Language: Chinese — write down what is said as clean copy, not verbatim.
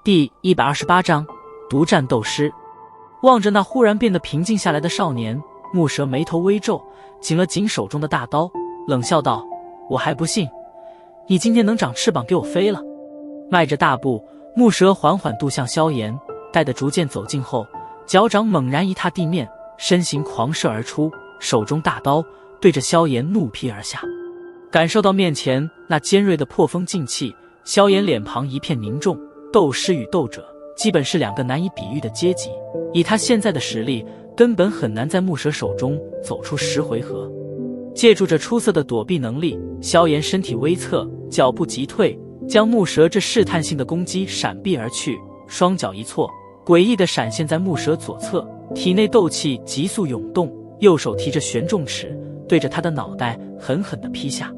第128章独占斗师。望着那忽然变得平静下来的少年，木蛇眉头微皱，紧了紧手中的大刀，冷笑道：我还不信你今天能长翅膀给我飞了。迈着大步，木蛇缓缓渡向萧炎，待得逐渐走近后，脚掌猛然一踏地面，身形狂射而出，手中大刀对着萧炎怒劈而下。感受到面前那尖锐的破风劲气，萧炎脸庞一片凝重。斗师与斗者基本是两个难以比喻的阶级，以他现在的实力，根本很难在木蛇手中走出10回合。借助着出色的躲避能力，萧炎身体微侧，脚步急退，将木蛇这试探性的攻击闪避而去，双脚一错，诡异地闪现在木蛇左侧，体内斗气急速涌动，右手提着玄重尺，对着他的脑袋狠狠地劈下。